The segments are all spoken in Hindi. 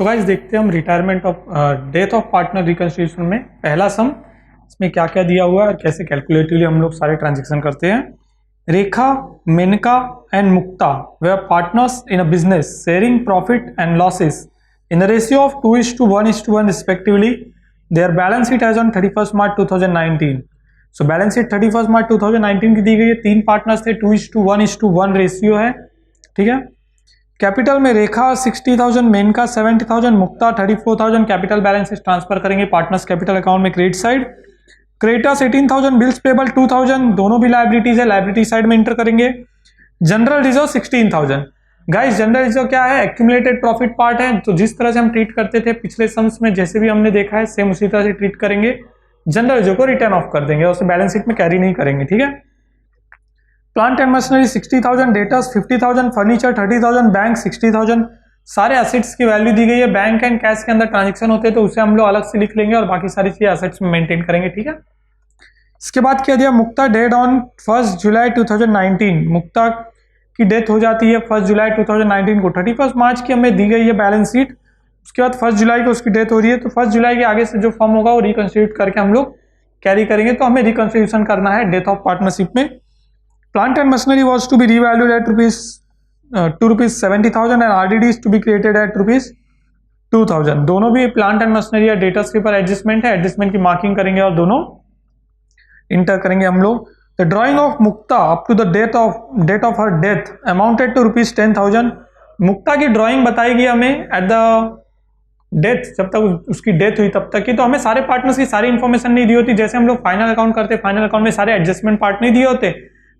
सो गाइस देखते हैं हम retirement of death of partner reconstruction में पहला सम इसमें क्या क्या दिया हुआ है और कैसे कैलकुलेटिवली हम लोग सारे ट्रांजेक्शन करते हैं। Rekha, Menaka and Mukta they are partners in a business sharing profit and losses in the ratio of 2:1:1 respectively. Their balance sheet as on 31 March 2019। So balance sheet 31 March 2019 की दी गई है। तीन पार्टनर्स थे, 2:1:1 रेशियो है, ठीक है। कैपिटल में रेखा 60,000, मेनका 70,000, मुक्ता 34,000 कैपिटल बैलेंसेस ट्रांसफर करेंगे पार्टनर्स कैपिटल अकाउंट में credit side. Creditors 18,000, bills payable 2,000, दोनों भी लाइबिलिटीज है, लाइबिलिटी साइड में इंटर करेंगे। General reserve 16,000। Guys general reserve क्या है? एक्यूमुलेटेड प्रॉफिट पार्ट है, तो जिस तरह से हम ट्रीट करते थे पिछले सम्स में, जैसे भी हमने देखा है सेम उसी तरह से ट्रीट करेंगे। जनरल रिजर्व को रिटर्न ऑफ कर देंगे और उसे बैलेंस शीट में कैरी नहीं करेंगे, ठीक है। Plant and machinery 60,000, debtors 50,000, furniture 30,000, bank 60,000। सारे एसेट्स की वैल्यू दी गई है। बैंक एंड कैश के अंदर ट्रांजेक्शन होते हैं तो उसे हम लोग अलग से लिख लेंगे और बाकी सारी चीजें एसेट्स में मेंटेन करेंगे, ठीक है। इसके बाद क्या दिया? मुक्ता डेड ऑन 1 जुलाई 2019। मुक्ता की डेथ हो जाती है 1 जुलाई 2019 को। 31 मार्च की हमें दी गई है बैलेंस शीट। उसके बाद 1 जुलाई को उसकी डेथ हो रही है, तो 1 जुलाई के आगे से जो फॉर्म होगा वो रिकंस्टिट्यूट करके हम लोग कैरी करेंगे। तो हमें रिकंस्टिट्यूशन करना है डेथ ऑफ पार्टनरशिप में। Plant and machinery was to be revalued at rupees 70,000 and RDD is to be created at rupees 2,000। दोनों भी प्लांट एंड मशीनरी या डेटर्स के ऊपर एडजस्टमेंट है, एडजस्टमेंट की मार्किंग करेंगे और दोनों इंटर करेंगे हम लोग। The drawing of Mukta up to the date of her death amounted to rupees 10,000। Mukta की ड्रॉइंग बताई गई हमें एट द डेथ, जब तक उसकी डेथ हुई तब तक की। तो हमें सारे पार्टनर्स की सारी इन्फॉर्मेशन नहीं दी होती। जैसे हम लोग फाइनल अकाउंट करते, फाइनल अकाउंट में सारे एडजस्टमेंट पार्ट नहीं दिए होते,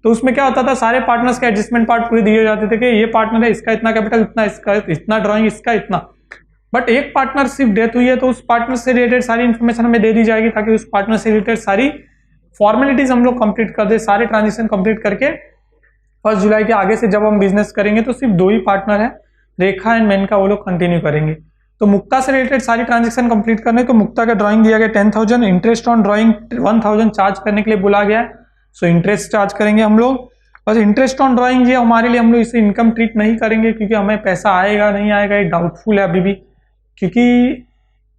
तो उसमें क्या होता था, सारे पार्टनर्स के एडजस्टमेंट पार्ट पूरे दिए जाते थे कि ये पार्टनर है, इसका इतना कैपिटल, इतना इसका इतना, ड्राइंग इसका इतना। बट एक पार्टनर सिर्फ डेथ हुई है तो उस पार्टनर से रिलेटेड सारी इन्फॉर्मेशन हमें दे दी जाएगी ताकि उस पार्टनर से रिलेटेड सारी फॉर्मेलिटीज हम लोग कंप्लीट कर दे। सारे ट्रांजेक्शन कंप्लीट करके 1 जुलाई के आगे से जब हम बिजनेस करेंगे तो सिर्फ 2 ही पार्टनर है, रेखा एंड मेनका, वो लोग कंटिन्यू करेंगे। तो मुक्ता से रिलेटेड सारी ट्रांजेक्शन कंप्लीट करने, तो मुक्ता का ड्राइंग दिया गया 10,000, इंटरेस्ट ऑन ड्राइंग 1,000 चार्ज करने के लिए बोला गया है। सो इंटरेस्ट चार्ज करेंगे हम लोग। बस इंटरेस्ट ऑन ड्राइंग ये हमारे लिए, हम लोग इसे इनकम ट्रीट नहीं करेंगे क्योंकि हमें पैसा आएगा नहीं आएगा ये डाउटफुल है अभी भी। क्योंकि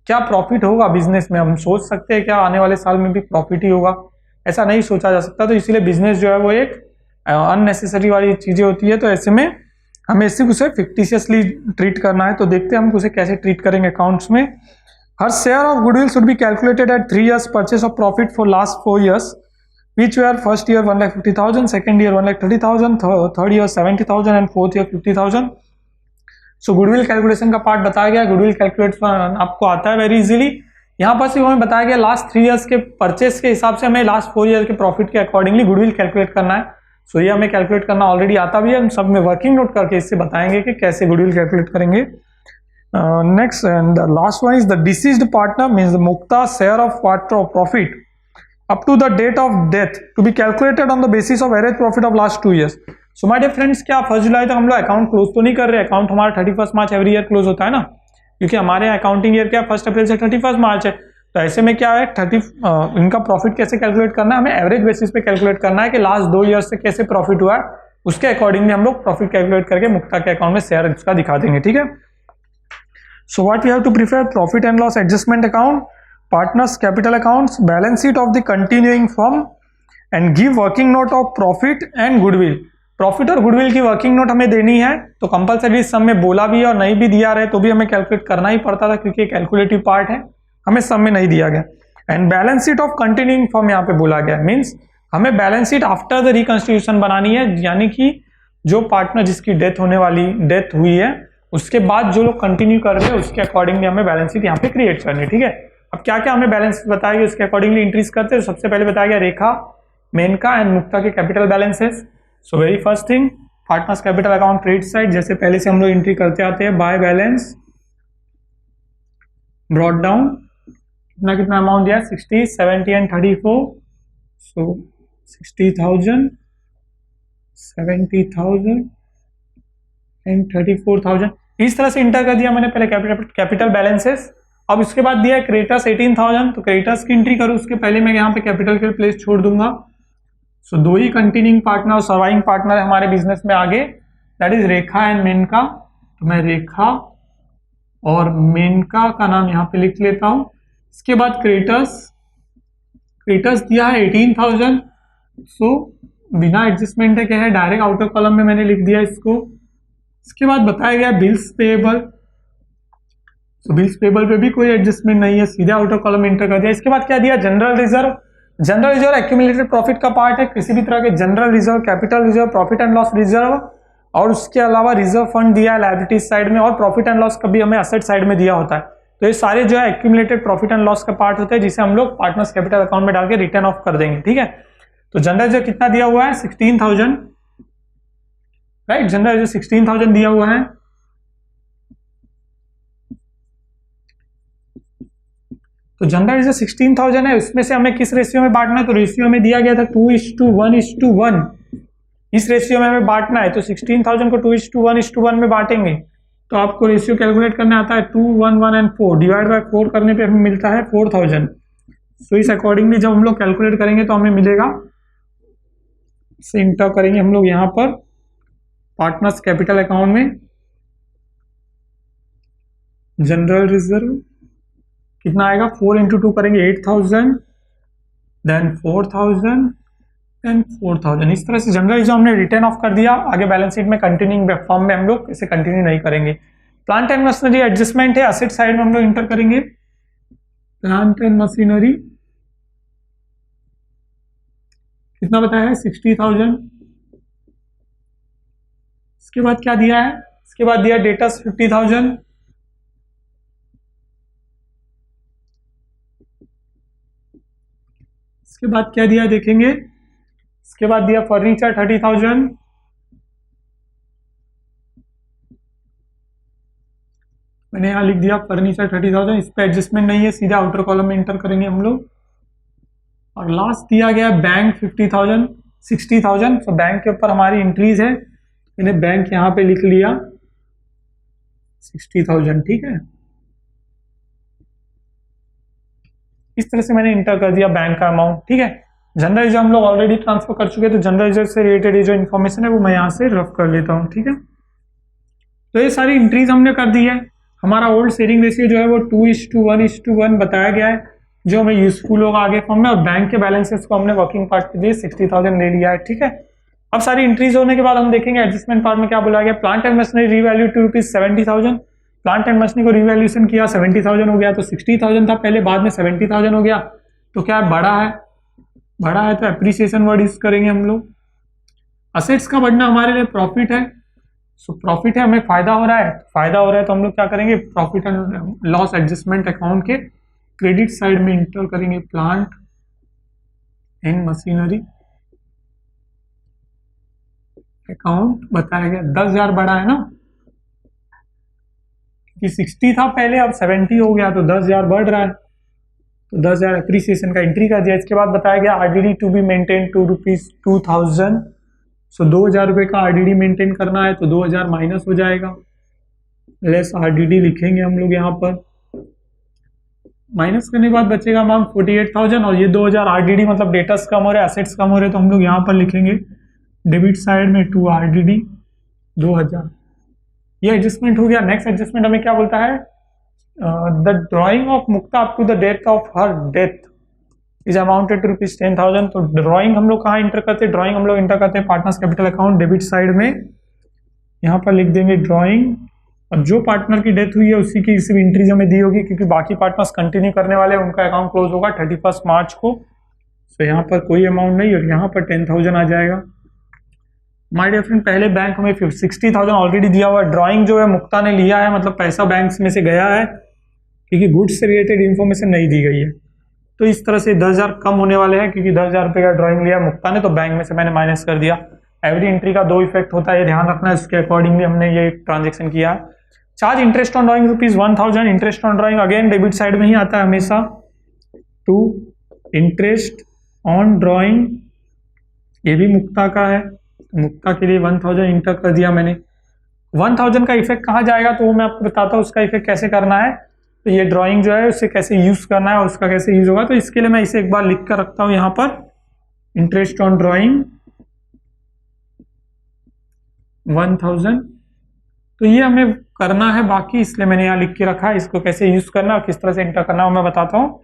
क्या प्रॉफिट होगा बिजनेस में, हम सोच सकते हैं क्या आने वाले साल में भी प्रॉफिट ही होगा, ऐसा नहीं सोचा जा सकता। तो इसीलिए बिजनेस जो है वो एक अननेसेसरी वाली चीजें होती है। तो ऐसे में हमें सिर्फ उसे फिक्टिशियसली ट्रीट करना है। तो देखते हैं हम उसे कैसे ट्रीट करेंगे अकाउंट्स में। Her share of goodwill should be calculated at 3 years purchase of profit for last 4 years, which were first year 1,50,000, second year 1,30,000, third year 70,000 and fourth year 50,000। So goodwill calculation का पार्ट बताया गया। गुडविल कैलकुलेशन आपको आता है वेरी इजीली। यहाँ पर सिर्फ हमें बताया गया लास्ट 3 years के परचेस के हिसाब से हमें लास्ट 4 year के प्रॉफिट के अकॉर्डिंगली गुडविल कैलकुलेट करना है। सो ये हमें कैलकुलेट करना ऑलरेडी आता भी है, हम सब में वर्किंग नोट करके इससे बताएंगे कि कैसे गुडविल कैलकुलेट करेंगे। Next and last one is the deceased partner means Mukta share of part of profit up to the date of death to be calculated on the basis of average profit of last 2 years। So my dear friends, क्या 1 जुलाई तक हम लोग अकाउंट क्लोज तो नहीं कर रहे। अकाउंट हमारा 31 मार्च एवरी ईयर क्लोज होता है ना, क्योंकि हमारे अकाउंटिंग ईयर क्या 1 अप्रैल से 31 मार्च है। तो ऐसे में क्या है इनका प्रॉफिट कैसे कैलकुलेट करना है, हमें एवरेज बेसिस पे कैलकुलेट करना है कि लास्ट 2 ईयर से कैसे प्रॉफिट हुआ है, उसके अकॉर्डिंगली हम लोग प्रॉफिट कैलकुलेट करके मुक्ता के अकाउंट में शेयर उसका दिखा देंगे, ठीक है। So what you have to prepare? Profit and loss adjustment account, partners capital accounts, balance sheet of the continuing firm and give working note of profit and goodwill। Profit और गुडविल की वर्किंग नोट हमें देनी है। तो कंपलसरी सम में बोला भी है और नहीं भी दिया रहे तो भी हमें कैलकुलेट करना ही पड़ता था क्योंकि कैलकुलेटिव पार्ट है, हमें सम में नहीं दिया गया। And balance sheet of continuing firm यहाँ पे बोला गया, मीन्स हमें balance sheet after the reconstitution बनानी है, यानी कि जो पार्टनर जिसकी डेथ हुई है उसके बाद जो लोग कंटिन्यू कर रहे हैं उसके अकॉर्डिंगली हमें बैलेंस शीट यहाँ पे क्रिएट करनी है, ठीक है। अब क्या क्या हमें बैलेंस बताया गया उसके अकॉर्डिंगली इंट्रीज करते हैं। सबसे पहले बताया गया रेखा, मेनका एंड मुक्ता के capital balances. So very first thing, partners capital account credit side, जैसे पहले से हम लोग एंट्री करते आते हैं, बाय बैलेंस ब्रॉट डाउन कितना अमाउंट दिया 60, 70 एंड 34। सो 60,000, 70,000 एंड 34,000 इस तरह से इंटर कर दिया मैंने पहले कैपिटल बैलेंसेस। अब इसके बाद दिया क्रेडिटर्स 18,000, तो क्रेडिटर्स की एंट्री करूँ उसके पहले मैं यहाँ पे कैपिटल के प्लेस छोड़ दूंगा। सो 2 ही कंटिन्यूइंग पार्टनर और सर्वाइविंग पार्टनर है हमारे बिजनेस में आगे, that is Rekha and Menaka. तो मैं रेखा और मेनका का नाम यहाँ पे लिख लेता हूँ। इसके बाद क्रेटस दिया है 18,000। सो बिना एडजस्टमेंट है क्या है, डायरेक्ट आउटर कॉलम में मैंने लिख दिया इसको। इसके बाद बताया गया बिल्स पेएबल, तो बिल्स पेएबल पे भी कोई एडजस्टमेंट नहीं है, सीधे आउटर कॉलम में इंटर कर दिया। इसके बाद क्या दिया, general reserve. General reserve accumulated profit का पार्ट है, किसी भी तरह के general reserve, capital reserve, profit and loss reserve, और उसके अलावा रिजर्व फंड दिया है लायबिलिटीज साइड में, और प्रॉफिट एंड लॉस कभी हमें असेट साइड में दिया होता है। तो ये सारे जो है एक्यूमुलेटेड प्रॉफिट एंड लॉस का पार्ट होते हैं, जिसे हम लोग पार्टनर्स कैपिटल अकाउंट में डाल के रिटर्न ऑफ कर देंगे। ठीक है, तो जनरल रिजर्व कितना दिया हुआ है, 16,000, राइट। जनरल रिजर्व 16,000 दिया हुआ है। तो जनरल रिजर्व 16,000 है, उसमें से हमें किस रेशियो में बांटना है, तो रेशियो में दिया गया था 2:1:1। इस रेशियो में हमें बांटना है, तो 16,000 को 2:1:1 में बांटेंगे। तो आपको रेशियो कैलकुलेट करने आता है 2, 1, 1 एंड 4 डिवाइड बाय 4 करने पे हमें मिलता है 4,000। सो इस अकॉर्डिंगली जब हम लोग कैलकुलेट करेंगे तो हमें मिलेगा, इसे इंटर करेंगे हम लोग यहाँ पर पार्टनर्स कैपिटल अकाउंट में। जनरल रिजर्व कितना आएगा, 4 × 2 करेंगे 8,000, देन 4,000, देन 4,000। इस तरह से जनरल रिजर्व हमने रिटर्न ऑफ कर दिया। आगे बैलेंस शीट में कंटिन्यूइंग फॉर्म में हम लोग इसे कंटिन्यू नहीं करेंगे। प्लांट एंड मशीनरी एडजस्टमेंट है, असेट साइड में हम लोग इंटर करेंगे। प्लांट एंड मशीनरी कितना बताया है, 60,000। इसके बाद क्या दिया है, इसके बाद दिया डेटर्स 50,000। इसके बाद क्या दिया देखेंगे, इसके बाद दिया फर्नीचर 30,000। मैंने यहाँ लिख दिया फर्नीचर 30,000, इस पे एडजस्टमेंट नहीं है, सीधा आउटर कॉलम में इंटर करेंगे हम लोग। और लास्ट दिया गया बैंक 50,000, 60,000। तो बैंक के ऊपर हमारी इंक्रीज है, मैंने बैंक यहाँ पे लिख लिया 60,000। ठीक है, इस तरह से मैंने इंटर कर दिया बैंक का अमाउंट। ठीक है, जनरल रिजर्व हम लोग ऑलरेडी ट्रांसफर कर चुके हैं, तो जनरल रिजर्व से रिलेटेड ये जो इन्फॉर्मेशन है वो मैं यहाँ से रफ कर लेता हूँ। ठीक है, तो ये सारी इंट्रीज हमने कर दी है। हमारा ओल्ड शेयरिंग रेशियो जो है वो 2:1:1 बताया गया है, जो हमें यूजफुल होगा आगे फॉर्म में। और बैंक के बैलेंसेस को हमने वर्किंग पार्ट के लिए 60,000 ले लिया है। ठीक है, अब सारी इंट्रीज होने के बाद हम देखेंगे एडजस्टमेंट पार्ट में क्या बोला गया। Plant and machinery revalue to ₹70,000। Plant and machinery को रिवैल्यूएशन किया, 70,000 हो गया। तो 60,000 था पहले, बाद में 70,000 हो गया। तो क्या है, बड़ा है, बड़ा है तो एप्रिसिएशन वर्ड यूज करेंगे हम लोग। असेट्स का बढ़ना हमारे लिए प्रॉफिट है, सो प्रॉफिट है, हमें फायदा हो रहा है, फायदा हो रहा है तो हम लोग क्या करेंगे, profit and loss adjustment account के क्रेडिट साइड में इंटर करेंगे प्लांट एंड मशीनरी अकाउंट। बताया गया 10,000 बढ़ा है ना, कि 60 था पहले, अब 70 हो गया, तो 10,000 बढ़ रहा है, तो 10,000 एप्रिसिएशन का एंट्री कर दिया। इसके बाद बताया गया आरडीडी टू बी मेंटेन ₹2,000। सो 2,000 रुपये का आरडीडी मेंटेन करना है, तो 2,000 माइनस हो जाएगा, लेस आरडीडी लिखेंगे हम लोग यहाँ पर। माइनस करने के बाद बचेगा अमाउंट 48,000, और ये 2,000 आरडीडी मतलब डेटर्स कम हो रहे, एसेट्स कम हो रहे, तो हम लोग यहाँ पर लिखेंगे डेबिट साइड में 2 आरडीडी 2,000। ये एडजस्टमेंट हो गया। नेक्स्ट एडजस्टमेंट हमें क्या बोलता है, the drawing of Mukta up to the date of her death is amounted to ₹10,000। तो ड्रॉइंग हम लोग कहाँ इंटर करते हैं, ड्रॉइंग हम लोग इंटर करते हैं partners capital account debit side में। यहाँ पर लिख देंगे ड्रॉइंग, और जो पार्टनर की डेथ हुई है उसी की सिर्फ एंट्रीज हमें दी होगी, क्योंकि बाकी पार्टनर्स कंटिन्यू करने वाले हैं, उनका अकाउंट क्लोज होगा 31 मार्च को। तो यहाँ पर कोई अमाउंट नहीं, और यहाँ पर 10,000 आ जाएगा। माय डियर फ्रेंड, पहले बैंक हमें 60,000 ऑलरेडी दिया हुआ है। ड्रॉइंग जो है मुक्ता ने लिया है, मतलब पैसा बैंक में से गया है, क्योंकि गुड्स से रिलेटेड इन्फॉर्मेशन नहीं दी गई है। तो इस तरह से 10,000 कम होने वाले हैं, क्योंकि 10,000 रुपये का ड्रॉइंग लिया मुक्ता ने, तो बैंक में से मैंने माइनस कर दिया। एवरी एंट्री का 2 इफेक्ट होता है, ये ध्यान रखना है, इसके अकॉर्डिंगली हमने ये ट्रांजेक्शन किया। Charge interest on drawing ₹1,000। Interest on drawing again debit side में ही आता है हमेशा। टू इंटरेस्ट ऑन ड्रॉइंग, ये भी मुक्ता का है, मुक्ता के लिए 1,000 इंटर कर दिया मैंने। 1,000 का इफेक्ट कहाँ जाएगा, तो वो मैं आपको बताता हूँ उसका इफेक्ट कैसे करना है। तो ये ड्राइंग जो है उसे कैसे यूज करना है और उसका कैसे यूज होगा, तो इसके लिए मैं इसे एक बार लिख कर रखता हूँ यहाँ पर। इंटरेस्ट ऑन ड्राइंग 1,000, तो ये हमें करना है बाकी, इसलिए मैंने यहाँ लिख के रखा है। इसको कैसे यूज करना और किस तरह से एंटर करना है मैं बताता हूँ।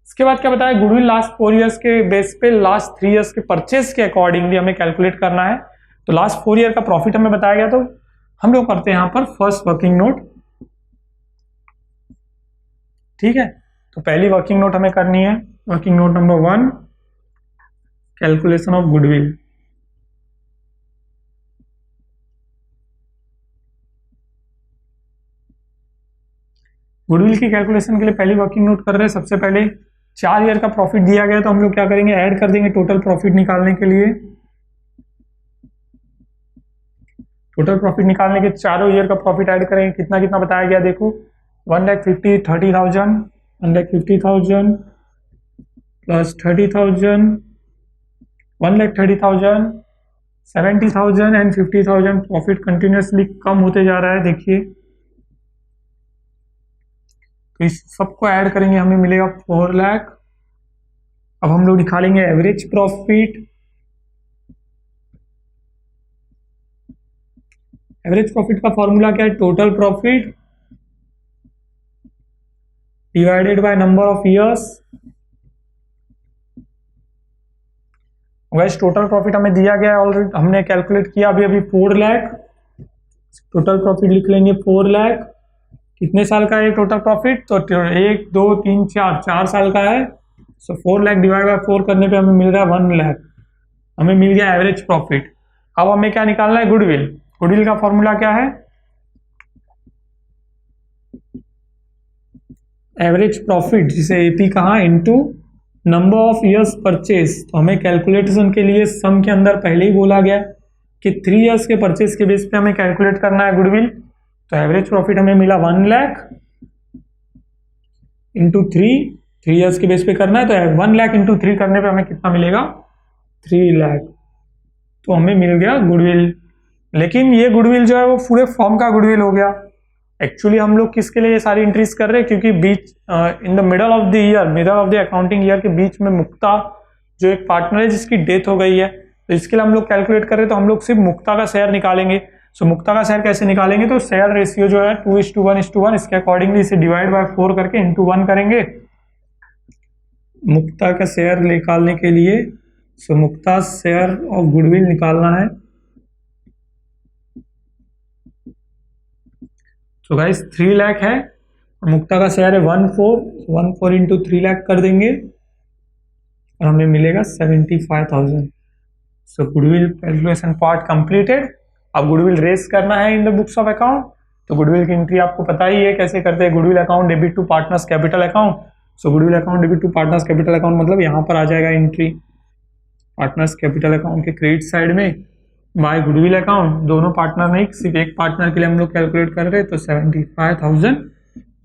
इसके बाद क्या बताया, गुडविल लास्ट 4 ईयर्स के बेस पे लास्ट 3 ईयर्स के परचेज के अकॉर्डिंगली हमें कैलकुलेट करना है। तो लास्ट 4 ईयर का प्रॉफिट हमें बताया गया, तो हम लोग करते हैं यहाँ पर फर्स्ट वर्किंग नोट। ठीक है, तो पहली वर्किंग नोट हमें करनी है, working note number 1, calculation of goodwill. Goodwill की कैलकुलेशन के लिए पहली वर्किंग नोट कर रहे हैं। सबसे पहले 4 ईयर का प्रॉफिट दिया गया, तो हम लोग क्या करेंगे, ऐड कर देंगे टोटल प्रॉफिट निकालने के लिए। टोटल प्रॉफिट निकालने के चारों ईयर का प्रॉफिट ऐड करेंगे। कितना कितना बताया गया देखो, 1,50,30,000, 1,50,000 प्लस 30,000, 1,30,000, 70,000 एंड 50,000। प्रॉफिट कंटिन्यूसली कम होते जा रहा है, देखिए। तो इस सबको ऐड करेंगे, हमें मिलेगा 4 लाख। अब हम लोग निकालेंगे एवरेज प्रॉफिट। एवरेज प्रॉफिट का फॉर्मूला क्या है, total profit divided by number of years. वैसे टोटल प्रॉफिट हमें दिया गया है ऑलरेडी, हमने कैलकुलेट किया अभी अभी 4 लाख। टोटल प्रॉफिट लिख लेंगे 4 लाख। कितने साल का है टोटल प्रॉफिट, तो 1 2 3 4 साल का है। सो 4 लाख डिवाइड बाय 4 करने पे हमें मिल रहा है 1 लाख। हमें मिल गया एवरेज प्रॉफिट। अब हमें क्या निकालना है, गुडविल। गुडविल का फॉर्मूला क्या है, एवरेज प्रॉफिट, जिसे एपी कहा, into number of years purchase. तो हमें कैलकुलेशन के लिए सम के अंदर पहले ही बोला गया कि 3 इयर्स के परचेज के बेस पे हमें कैलकुलेट करना है गुडविल। तो एवरेज प्रॉफिट हमें मिला 1 लाख इंटू 3 इयर्स के बेस पे करना है। तो 1 लाख इंटू 3 करने पे हमें कितना मिलेगा, 3 लाख। तो हमें मिल गया गुडविल। लेकिन ये गुडविल जो है वो पूरे फॉर्म का गुडविल हो गया। एक्चुअली हम लोग किसके लिए ये सारी एंट्रीज कर रहे हैं, क्योंकि बीच in the middle of the year, middle of the accounting year के बीच में मुक्ता जो एक पार्टनर है जिसकी डेथ हो गई है, तो इसके लिए हम लोग कैलकुलेट कर रहे हैं। तो हम लोग सिर्फ मुक्ता का शेयर निकालेंगे। सो मुक्ता का शेयर कैसे निकालेंगे, तो शेयर रेशियो जो है 2:1:1, इसके अकॉर्डिंगली इसे डिवाइड बाय 4 करके इंटू 1 करेंगे मुक्ता का शेयर निकालने के लिए। सो मुक्ता शेयर ऑफ गुडविल निकालना है। तो गाइस 3 लाख है और मुक्ता का शेयर है 14 इंटू 3 लाख कर देंगे और हमें मिलेगा 75,000। So goodwill calculation part completed. अब गुडविल रेस करना है in the books of account. तो गुडविल की एंट्री आपको पता ही है कैसे करते हैं, goodwill account debit to partners capital account. So goodwill account debit to partners capital account मतलब यहाँ पर आ जाएगा एंट्री पार्टनर्स कैपिटल अकाउंट के क्रेडिट साइड में बाय गुडविल अकाउंट। दोनों पार्टनर नहीं, सिर्फ एक पार्टनर के लिए हम लोग कैलकुलेट कर रहे हैं। तो 75,000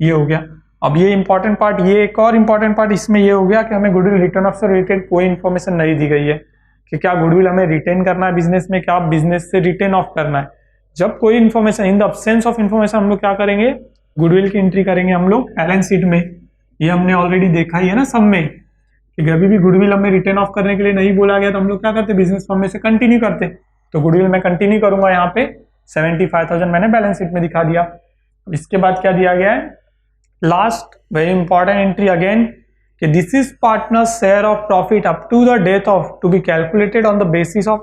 ये हो गया। अब ये इंपॉर्टेंट पार्ट, ये एक और इंपॉर्टेंट पार्ट इसमें ये हो गया कि हमें गुडविल रिटर्न ऑफ से रिलेटेड कोई इन्फॉर्मेशन नहीं दी गई है कि क्या गुडविल हमें रिटेन करना है बिजनेस में, क्या बिजनेस से रिटेन ऑफ करना है। जब कोई information, in the absence of information, हम लोग क्या करेंगे, गुडविल की एंट्री करेंगे हम लोग बैलेंस शीट में। ये हमने ऑलरेडी देखा ही है ना सब में, कि कभी भी गुडविल हमें रिटेन ऑफ करने के लिए नहीं बोला गया तो हम लोग क्या करते, बिजनेस फॉर्म में से कंटिन्यू करते। तो गुडविल मैं कंटिन्यू करूंगा, यहाँ पे 75,000 मैंने बैलेंस शीट में दिखा दिया। इसके बाद क्या दिया गया है, last very important entry again, कि this is partner share of profit up to the death of to be calculated on the basis of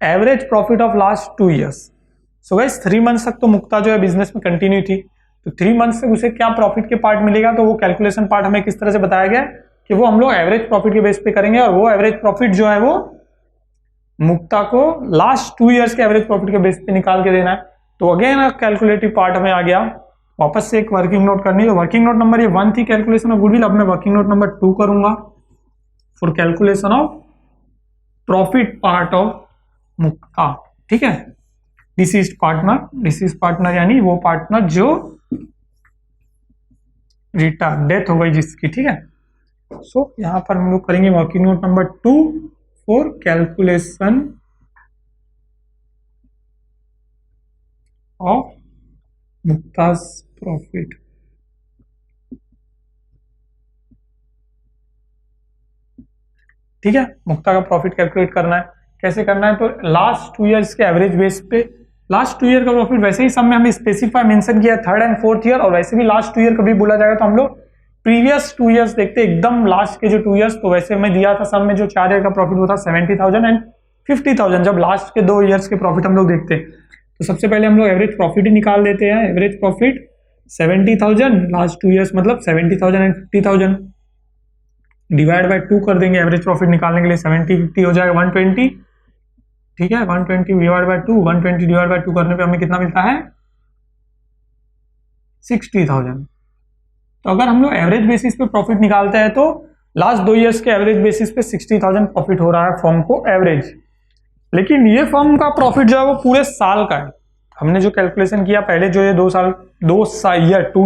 average profit of last 2 years. So guys 3 months तक तो मुक्ता जो है बिजनेस में कंटिन्यू थी, तो 3 मंथ्स से उसे क्या प्रॉफिट के पार्ट मिलेगा, तो वो कैलकुलेशन पार्ट हमें किस तरह से बताया गया कि वो हम लोग एवरेज प्रॉफिट के बेस पे करेंगे। और वो एवरेज प्रॉफिट जो है वो मुक्ता को लास्ट 2 ईयर्स के एवरेज प्रॉफिट के बेस पे निकाल के देना है। तो अगेन कैलकुलेटिव पार्ट हमें आ गया। वापस से एक वर्किंग नोट करनी है। वर्किंग नोट नंबर ये 1 थी कैलकुलेशन ऑफ गुडविल। अब मैं वर्किंग नोट नंबर 2 करूंगा for calculation of profit part of Mukta. ठीक है, डिसीज्ड पार्टनर यानी वो पार्टनर जो रिटायर, डेथ हो गई जिसकी। ठीक है, सो यहां पर हम लोग करेंगे working note number 2 for calculation of Mukta's profit. ठीक है, मुक्ता का प्रॉफिट कैलकुलेट करना है। कैसे करना है, तो लास्ट 2 ईयर्स के एवरेज बेस पे, लास्ट 2 ईयर का प्रॉफिट वैसे ही सब में हमें स्पेसिफाई मेंशन किया थर्ड एंड फोर्थ ईयर, और वैसे भी लास्ट 2 ईयर कभी बोला जाएगा तो हम लोग प्रीवियस 2 ईयर्स देखते एकदम लास्ट के जो 2 ईयर्स। तो वैसे मैं दिया था सब में जो 4 ईयर का प्रॉफिट वो था 70,000 एंड 50,000। जब लास्ट के 2 ईयर्स के प्रॉफिट हम लोग देखते हैं तो सबसे पहले हम लोग एवरेज प्रॉफिट ही निकाल देते हैं। एवरेज प्रॉफिट 70,000 लास्ट 2 ईयर्स मतलब 70,000 एंड 50,000 डिवाइड बाय 2 कर देंगे। एवरेज प्रॉफिट निकालने के लिए 70 50 हो जाएगा 120, ठीक है। 120 डिवाइड बाय 2, 120 डिवाइड बाय 2 करने पे हमें कितना मिलता है 60,000। तो अगर हम लोग एवरेज बेसिस पे प्रॉफिट निकालते हैं तो लास्ट 2 ईयर्स के एवरेज बेसिस पे 60,000 प्रॉफिट हो रहा है फर्म को एवरेज। लेकिन ये फर्म का प्रॉफिट जो है वो पूरे साल का है। हमने जो कैलकुलेशन किया पहले जो ये 2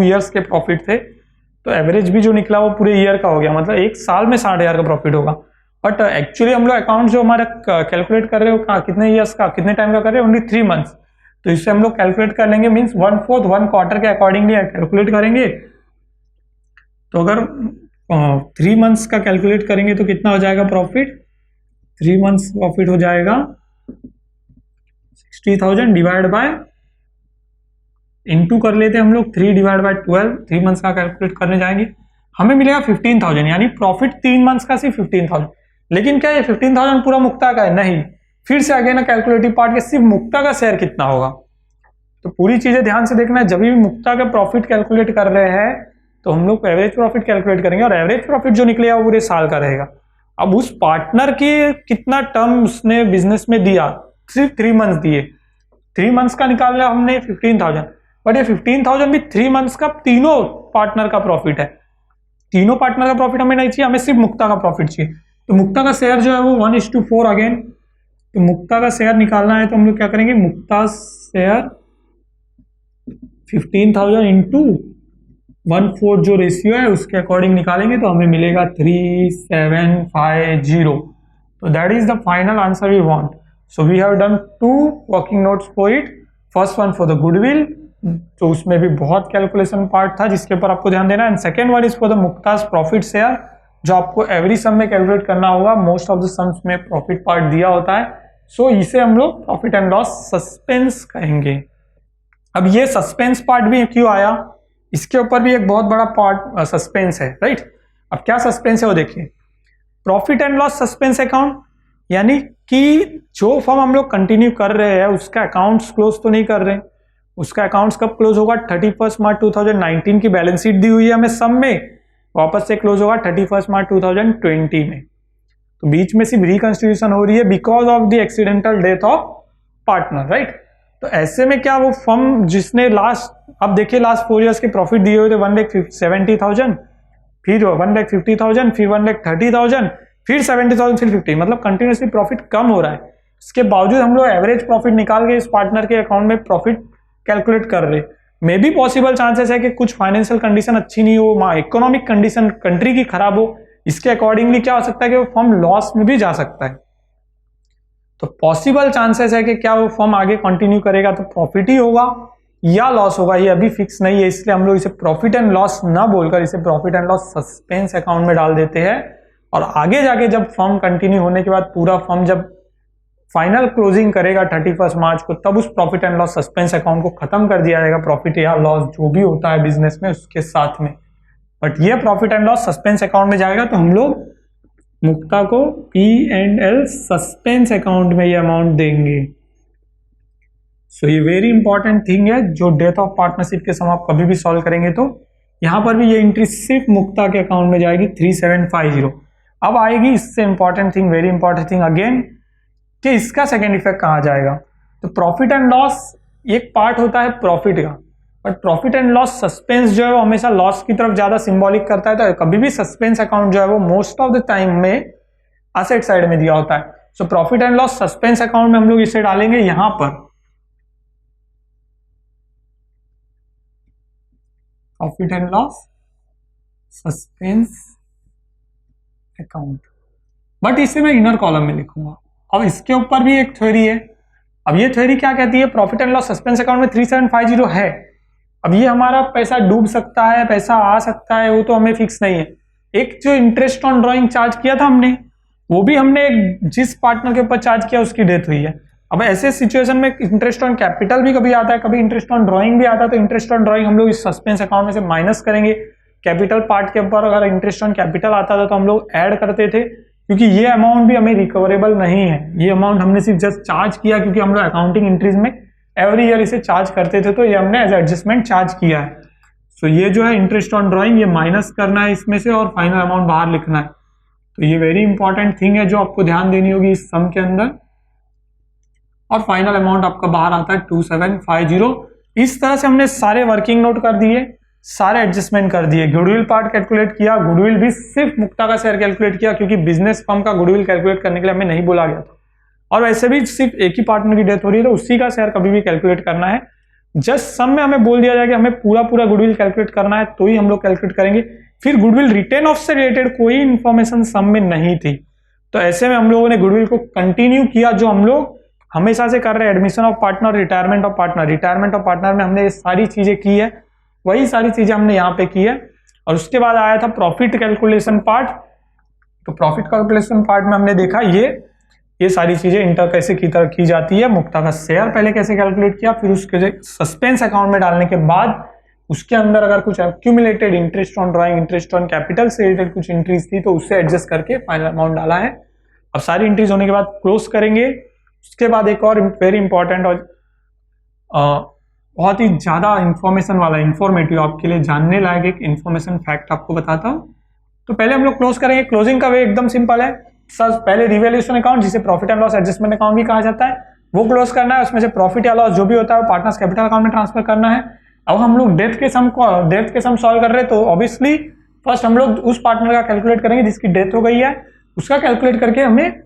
ईयर्स के प्रॉफिट थे, तो एवरेज भी जो निकला वो पूरे ईयर का हो गया, मतलब एक साल में 60,000 का प्रॉफिट होगा। बट एक्चुअली हम लोग अकाउंट जो हमारा कैलकुलेट कर रहे हो कितने ईयर्स का कितने टाइम का कर रहे हैं, ओनली 3 मंथ्स। तो इससे हम लोग कैलकुलेट कर लेंगे, मीन्स 1/4 1 क्वार्टर के अकॉर्डिंगली कैलकुलेट करेंगे। तो अगर 3 मंथ्स का कैलकुलेट करेंगे तो कितना हो जाएगा प्रॉफिट, 3 मंथ्स प्रॉफिट हो जाएगा 60,000 डिवाइड बाय इनटू कर लेते हैं हम लोग 3 डिवाइड बाय 12। 3 मंथ्स का कैलकुलेट करने जाएंगे हमें मिलेगा 15,000, यानी प्रॉफिट 3 मंथ्स का सिर्फ 15,000। लेकिन क्या ये 15,000 पूरा मुक्ता का है? नहीं, फिर से आगे ना कैलकुलेटिव पार्ट के सिर्फ मुक्ता का शेयर कितना होगा। तो पूरी चीजें ध्यान से देखना है। जब भी मुक्ता का प्रॉफिट कैलकुलेट कर रहे हैं तो हम लोग एवरेज प्रॉफिट कैलकुलेट करेंगे, और एवरेज प्रॉफिट जो निकलेगा वो पूरे साल का रहेगा। अब उस पार्टनर की कितना टर्म उसने बिजनेस में दिया, सिर्फ 3 मंथ्स दिए, 3 मंथ्स का निकालना हमने 15,000। बट ये 15,000 भी 3 मंथ्स का तीनों पार्टनर का प्रॉफिट है। तीनों पार्टनर का प्रॉफिट हमें नहीं चाहिए, हमें सिर्फ मुक्ता का प्रॉफिट चाहिए। तो मुक्ता का शेयर जो है वो 1:4 अगेन। तो मुक्ता का शेयर निकालना है तो हम लोग क्या करेंगे, मुक्ता शेयर 15,000 इंटू 1/4 जो रेशियो है उसके अकॉर्डिंग निकालेंगे तो हमें मिलेगा 3750। तो that is the final answer we want. So we have done 2 working notes for it. First one for the goodwill, तो उसमें भी बहुत कैलकुलेशन पार्ट था जिसके ऊपर आपको ध्यान देना है। And second one is for the Mukta's profit share, जो आपको एवरी सम में कैलकुलेट करना होगा। मोस्ट ऑफ द सम्स में प्रॉफिट पार्ट दिया होता है। सो इसे हम लोग प्रॉफिट एंड लॉस सस्पेंस कहेंगे। अब ये सस्पेंस पार्ट भी क्यों आया, इसके ऊपर भी एक बहुत बड़ा पार्ट सस्पेंस है, राइट। अब क्या सस्पेंस है वो देखिए। Profit and loss suspense account, यानी कि जो फर्म हम लोग कंटिन्यू कर रहे हैं उसका अकाउंट्स क्लोज तो नहीं कर रहे। उसका अकाउंट्स कब क्लोज होगा, 31 मार्च 2019 की बैलेंस शीट दी हुई है हमें सब में, वापस से क्लोज होगा 31 मार्च 2020 में। तो बीच में सिर्फ रिकंस्टिट्यूशन हो रही है because of the accidental death of partner, right. तो ऐसे में क्या वो फर्म जिसने लास्ट, अब देखिए लास्ट 4 इयर्स के प्रॉफिट दिए हुए थे 1,70,000, फिर 1,50,000, फिर 1,30,000, फिर 70,000, फिर 50, मतलब कंटिन्यूसली प्रॉफिट कम हो रहा है। इसके बावजूद हम लोग एवरेज प्रॉफिट निकाल के इस पार्टनर के अकाउंट में प्रॉफिट कैलकुलेट कर रहे। मे बी पॉसिबल चांसेस है कि कुछ फाइनेंशियल कंडीशन अच्छी नहीं हो, इकोनॉमिक कंडीशन कंट्री की खराब हो, इसके अकॉर्डिंगली क्या हो सकता है कि वो फर्म लॉस में भी जा सकता है। तो पॉसिबल चांसेस है कि क्या वो फर्म आगे कंटिन्यू करेगा तो प्रॉफिट ही होगा या लॉस होगा, ये अभी फिक्स नहीं है। इसलिए हम लोग इसे प्रॉफिट एंड लॉस ना बोलकर इसे profit and loss suspense account में डाल देते हैं। और आगे जाके जब फर्म कंटिन्यू होने के बाद पूरा फर्म जब फाइनल क्लोजिंग करेगा 31 मार्च को, तब उस profit and loss suspense account को खत्म कर दिया जाएगा, प्रॉफिट या लॉस जो भी होता है बिजनेस में उसके साथ में। बट ये profit and loss suspense account में जाएगा तो हम लोग मुक्ता को P&L सस्पेंस अकाउंट में ये अमाउंट देंगे। सो ये वेरी इंपॉर्टेंट थिंग है, जो डेथ ऑफ पार्टनरशिप के सम आप कभी भी सॉल्व करेंगे तो यहां पर भी ये एंट्री सिर्फ मुक्ता के अकाउंट में जाएगी 3750। अब आएगी इससे important thing, very important thing again, कि इसका सेकेंड इफेक्ट कहाँ जाएगा। तो प्रॉफिट एंड लॉस एक पार्ट होता है प्रॉफिट का, but profit and loss suspense जो है वो हमेशा लॉस की तरफ ज्यादा सिंबॉलिक करता है। तो कभी भी सस्पेंस अकाउंट जो है वो मोस्ट ऑफ द टाइम में एसेट साइड में दिया होता है। So profit and loss suspense account में हम लोग इसे डालेंगे यहां पर, profit and loss suspense account, but इसे मैं इनर कॉलम में लिखूंगा। अब इसके ऊपर भी एक थ्योरी है। अब ये थ्योरी क्या कहती है, profit and loss suspense account में 3750 है। अब ये हमारा पैसा डूब सकता है, पैसा आ सकता है, वो तो हमें फिक्स नहीं है। एक जो इंटरेस्ट ऑन ड्रॉइंग चार्ज किया था हमने, वो भी हमने जिस पार्टनर के ऊपर चार्ज किया उसकी डेथ हुई है। अब ऐसे सिचुएशन में इंटरेस्ट ऑन कैपिटल भी कभी आता है, कभी इंटरेस्ट ऑन ड्राइंग भी आता है, तो इंटरेस्ट ऑन ड्राइंग हम लोग इस सस्पेंस अकाउंट में से माइनस करेंगे। कैपिटल पार्ट के ऊपर अगर इंटरेस्ट ऑन कैपिटल आता था तो हम लोग ऐड करते थे, क्योंकि ये अमाउंट भी हमें रिकवरेबल नहीं है। ये अमाउंट हमने सिर्फ जस्ट चार्ज किया, क्योंकि हम लोग अकाउंटिंग एंट्रीज में एवरी ईयर इसे चार्ज करते थे, तो ये हमने एज एडजस्टमेंट चार्ज किया है। सो ये जो है इंटरेस्ट ऑन ड्राइंग, ये माइनस करना है इसमें से और फाइनल अमाउंट बाहर लिखना है। तो ये वेरी इंपॉर्टेंट थिंग है जो आपको ध्यान देनी होगी इस सम के अंदर। और फाइनल अमाउंट आपका बाहर आता है 2750। इस तरह से हमने सारे वर्किंग नोट कर दिए, सारे एडजस्टमेंट कर दिए। गुडविल पार्ट कैलकुलेट किया, गुडविल भी सिर्फ मुक्ता का शेयर कैलकुलेट किया, क्योंकि बिजनेस फर्म का गुडविल कैलकुलेट करने के लिए हमें नहीं बोला गया था। और वैसे भी सिर्फ एक ही पार्टनर की डेथ हो रही है तो उसी का शेयर कभी भी कैलकुलेट करना है। जस्ट सम में हमें बोल दिया जाए कि हमें पूरा गुडविल कैलकुलेट करना है, तो ही हम लोग कैलकुलेट करेंगे। फिर गुडविल रिटेन ऑफ से रिलेटेड कोई इंफॉर्मेशन सम में नहीं थी, तो ऐसे में हम लोगों ने गुडविल को कंटिन्यू किया, जो हम लोग हमेशा से कर रहे हैं। Admission of partner, retirement of partner, retirement of partner में हमने ये सारी चीजें की है, वही सारी चीजें हमने यहाँ पे की है। और उसके बाद आया था प्रॉफिट कैलकुलेशन पार्ट। तो प्रॉफिट कैलकुलेशन पार्ट में हमने देखा ये सारी चीजें इंटर कैसे की जाती है, मुक्ता का शेयर पहले कैसे कैलकुलेट किया, फिर उसके सस्पेंस अकाउंट में डालने के बाद उसके अंदर अगर कुछ accumulated interest on drawing, interest on capital से रिलेटेड कुछ एंट्रीज थी तो उससे एडजस्ट करके फाइनल अमाउंट डाला है। अब सारी एंट्रीज होने के बाद क्लोज करेंगे। उसके बाद एक और वेरी इंपॉर्टेंट और बहुत ही ज्यादा इंफॉर्मेशन वाला, इंफॉर्मेटिव, आपके लिए जानने लायक एक इंफॉर्मेशन फैक्ट आपको बताता हूं। तो पहले हम लोग क्लोज करेंगे। क्लोजिंग का वे एकदम सिंपल है सर। पहले रिवैल्यूएशन अकाउंट, जिसे profit and loss adjustment account भी कहा जाता है, वो क्लोज करना है। उसमें से प्रॉफिट या लॉस जो भी होता है वो पार्टनर्स कैपिटल अकाउंट में ट्रांसफर करना है। अब हम लोग डेथ के सम सॉल्व कर रहे हैं, तो ऑब्वियसली फर्स्ट हम लोग उस पार्टनर का कैलकुलेट करेंगे जिसकी डेथ हो गई है, उसका कैलकुलेट करके हमें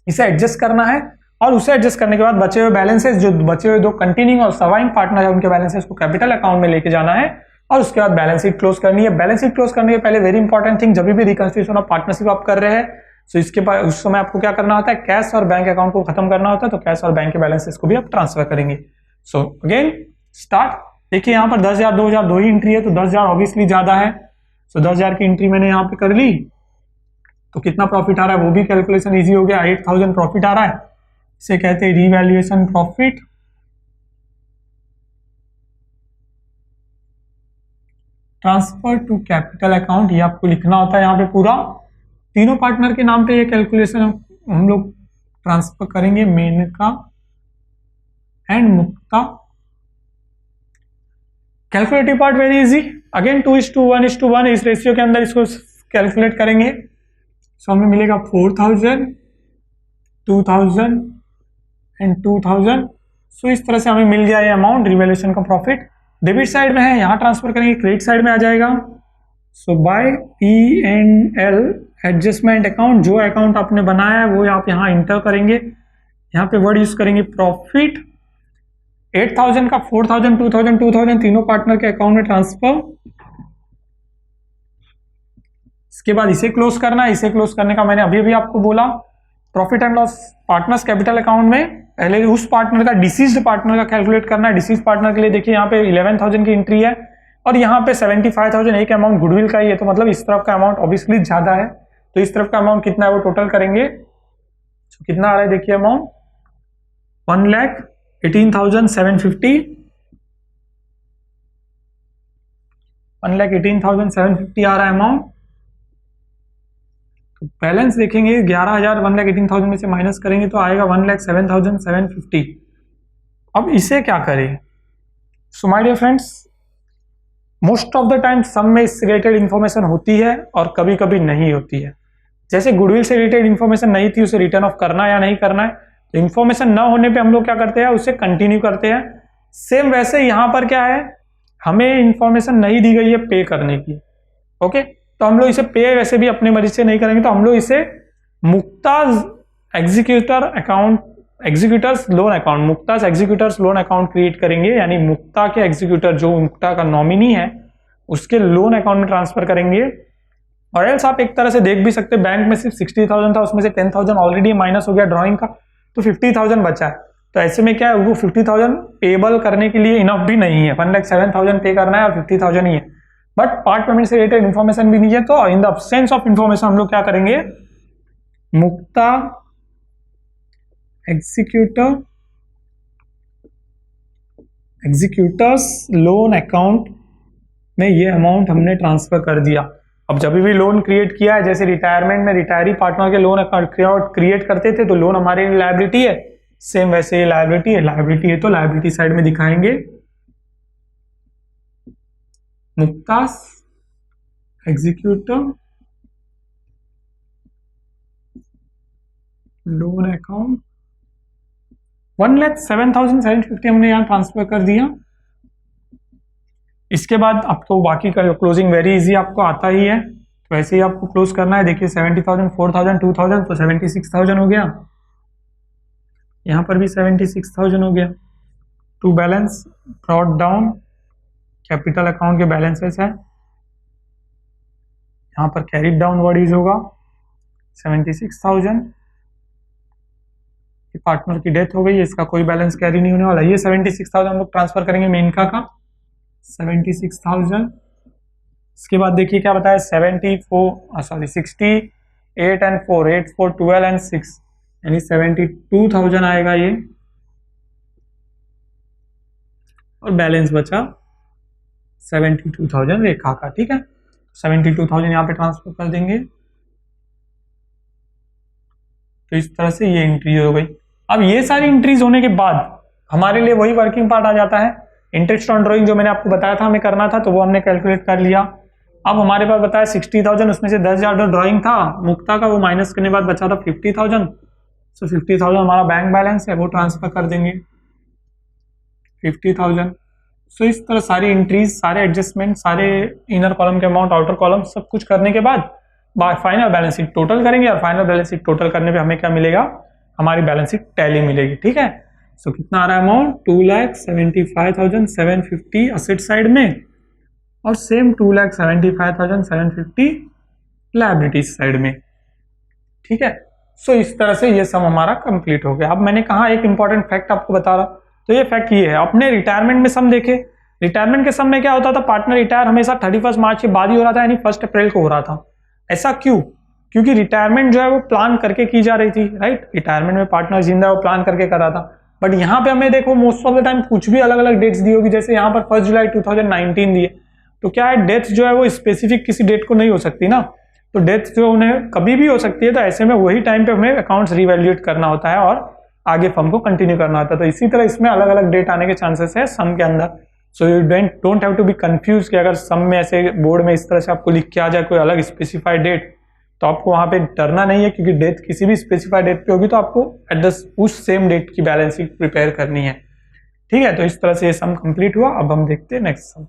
इसे एडजस्ट करना है। और उसे एडजस्ट करने के बाद बचे हुए बैलेंसेस, जो बचे हुए दो कंटिन्यूइंग और सर्वाइविंग पार्टनर है, उनके बैलेंसेस को कैपिटल अकाउंट में लेके जाना है और उसके बाद बैलेंस शीट क्लोज करनी है। बैलेंस शीट क्लोज करने के पहले वेरी इंपॉर्टेंट थिंग, जब भी रिकंस्ट्रक्शन ऑफ पार्टनरशिप आप कर रहे हैं, तो इसके बाद उस समय आपको क्या करना होता है, कैश और बैंक अकाउंट को खत्म करना होता है, तो कैश और बैंक के बैलेंसेस को भी आप ट्रांसफर करेंगे। So again start. देखिए यहाँ पर 10,000 2,000 दो ही एंट्री है, तो 10,000 ऑब्वियसली ज्यादा है। सो 10,000 की एंट्री मैंने यहाँ पे कर ली, तो कितना प्रॉफिट आ रहा है वो भी कैलकुलेशन इजी हो गया। 8,000 प्रॉफिट आ रहा है, इसे कहते हैं revaluation profit. Transfer to capital account, ये आपको लिखना होता है यहाँ पे पूरा। तीनों पार्टनर के नाम पे ये कैलकुलेशन हम लोग ट्रांसफर करेंगे, Menaka and Mukta. Calculative part very easy, again 2:1:1 इस रेशियो के अंदर इसको कैलकुलेट करेंगे। सो हमें मिलेगा 4,000, 2,000 एंड 2,000। सो इस तरह से हमें मिल गया ये अमाउंट, रिवैल्यूएशन का प्रॉफिट। डेबिट साइड में है, यहाँ ट्रांसफर करेंगे, क्रेडिट साइड में आ जाएगा। सो बाय P&L एडजस्टमेंट अकाउंट, जो अकाउंट आपने बनाया है वो आप यहाँ इंटर करेंगे। यहाँ पे वर्ड यूज करेंगे प्रॉफिट। 8,000 का 4,000, 2,000, 2,000 तीनों पार्टनर के अकाउंट में ट्रांसफर। इसके बाद इसे क्लोज करना है। इसे क्लोज करने का मैंने अभी अभी आपको बोला, profit and loss partners capital account में पहले उस पार्टनर का, डिसीज्ड पार्टनर का कैलकुलेट करना है। डिसीज्ड पार्टनर के लिए देखिए यहाँ पे 11,000 की एंट्री है और यहाँ पे 75,000 एक अमाउंट गुडविल का ही है, तो मतलब इस तरफ का अमाउंट ऑब्वियसली ज्यादा है। तो इस तरफ का अमाउंट कितना है वो टोटल करेंगे। तो कितना आ रहा है देखिए अमाउंट, 1,18,750, 1,18,750 आ रहा है अमाउंट। तो बैलेंस देखेंगे 11,000 1,18,000 में से माइनस करेंगे तो आएगा 1,07,750। अब इसे क्या करें। So my dear friends, most of the time sum में इससे रिलेटेड इंफॉर्मेशन होती है और कभी कभी नहीं होती है। जैसे गुडविल से रिलेटेड इंफॉर्मेशन नहीं थी, उसे रिटर्न ऑफ करना या नहीं करना है, तो इंफॉर्मेशन ना होने पे हम लोग क्या करते हैं, उसे कंटिन्यू करते हैं। सेम वैसे यहाँ पर क्या है, हमें इंफॉर्मेशन नहीं दी गई है पे करने की, ओके, तो हम लोग इसे पे वैसे भी अपने मर्जी से नहीं करेंगे, तो हम लोग इसे Mukta's executor account, executors loan account, Mukta's executors loan account create करेंगे। यानी मुक्ता के एग्जीक्यूटर, जो मुक्ता का नॉमिनी है, उसके लोन अकाउंट में ट्रांसफर करेंगे। और एल्स आप एक तरह से देख भी सकते, बैंक में सिर्फ 60,000 था, उसमें से 10,000 ऑलरेडी माइनस हो गया ड्रॉइंग का, तो 50,000 बचा है। तो ऐसे में क्या है, वो 50,000 पेबल करने के लिए इनफ भी नहीं है। 1,07,000 पे करना है और 50,000 ही है, बट पार्ट पेमेंट से रिलेटेड इन्फॉर्मेशन भी नहीं है। तो in the absence of information हम लोग क्या करेंगे, मुक्ता एग्जीक्यूटर एग्जीक्यूटर्स लोन अकाउंट में ये अमाउंट हमने ट्रांसफर कर दिया। अब जब भी लोन क्रिएट किया है, जैसे रिटायरमेंट में रिटायरी पार्टनर के लोन अकाउंट क्रिएट करते थे तो लोन हमारे लायबिलिटी है, सेम वैसे ये लायबिलिटी है। लायबिलिटी है तो लायबिलिटी साइड में दिखाएंगे मुक्तास एग्जीक्यूटर लोन अकाउंट 1,07,750 हमने यहाँ ट्रांसफर कर दिया। इसके बाद आपको बाकी का क्लोजिंग वेरी इजी आपको आता ही है, तो ऐसे ही आपको क्लोज करना है। देखिए 70,000, 4,000, 2,000 तो 76,000 हो गया। यहाँ पर भी 76,000 हो गया। To balance brought down capital account के बैलेंसेस है, यहाँ पर कैरीड डाउन वर्ड होगा 76,000। पार्टनर की डेथ हो गई है, इसका कोई बैलेंस कैरी नहीं होने वाला। ये 76,000 हम लोग ट्रांसफर करेंगे मेनका का 76,000। इसके बाद देखिए क्या बताया 68 एंड 4 8 4 12 एंड 6 यानी 72,000 आएगा ये, और बैलेंस बचा 72,000 रेखा का। ठीक है, 72,000 यहाँ पे ट्रांसफर कर देंगे। तो इस तरह से ये एंट्री हो गई। अब ये सारी एंट्रीज होने के बाद हमारे लिए वही वर्किंग पार्ट आ जाता है, इंटरेस्ट ऑन ड्रॉइंग जो मैंने आपको बताया था हमें करना था, तो वो हमने कैलकुलेट कर लिया। अब हमारे पास बताया 60,000, उसमें से 10,000 जो ड्रॉइंग था मुक्ता का वो माइनस करने के बाद बचा था 50,000। सो 50,000 हमारा बैंक बैलेंस है, वो ट्रांसफर कर देंगे 50,000। सो इस तरह सारी एंट्रीज, सारे एडजस्टमेंट, सारे इनर कॉलम के अमाउंट, आउटर कॉलम सब कुछ करने के बाद फाइनल बैलेंस शीट टोटल करेंगे, और फाइनल बैलेंस शीट टोटल करने पे हमें क्या मिलेगा, हमारी बैलेंस शीट टैली मिलेगी। ठीक है, सो कितना आ रहा है अमाउंट 2,75,750 असेट साइड में, और सेम 2,75,750 लायबिलिटी साइड में। ठीक है, सो इस तरह से ये सम हमारा कंप्लीट हो गया। अब मैंने कहा एक इंपॉर्टेंट फैक्ट आपको बता रहा, तो ये फैक्ट ये है, अपने रिटायरमेंट में सम देखे, रिटायरमेंट के सम में क्या होता था, पार्टनर रिटायर हमेशा 31 मार्च के बाद ही हो रहा था, यानी 1 अप्रैल को हो रहा था। ऐसा क्यों? क्योंकि रिटायरमेंट जो है वो प्लान करके की जा रही थी, राइट। रिटायरमेंट में पार्टनर जिंदा है वो प्लान करके कर रहा था, बट यहाँ पे हमें देखो मोस्ट ऑफ द टाइम कुछ भी अलग अलग डेट्स दी होगी, जैसे यहाँ पर 1 जुलाई 2019 दिए, तो क्या है डेथ जो है वो स्पेसिफिक किसी डेट को नहीं हो सकती ना, तो डेथ जो उन्हें कभी भी हो सकती है, तो ऐसे में वही टाइम पे हमें अकाउंट्स रिवैल्यूएट करना होता है और आगे फर्म को कंटिन्यू करना होता है। तो इसी तरह इसमें अलग अलग डेट आने के चांसेस है सम के अंदर। So you don't have to be confuse कि अगर सम में ऐसे बोर्ड में इस तरह से आपको लिख के आ जाए कोई अलग स्पेसिफाइड डेट, तो आपको वहां पे डरना नहीं है, क्योंकि डेट किसी भी स्पेसिफाइड डेट पे होगी तो आपको उस सेम डेट की बैलेंस शीट प्रिपेयर करनी है। ठीक है, तो इस तरह से ये सम कंप्लीट हुआ। अब हम देखते हैं नेक्स्ट सम।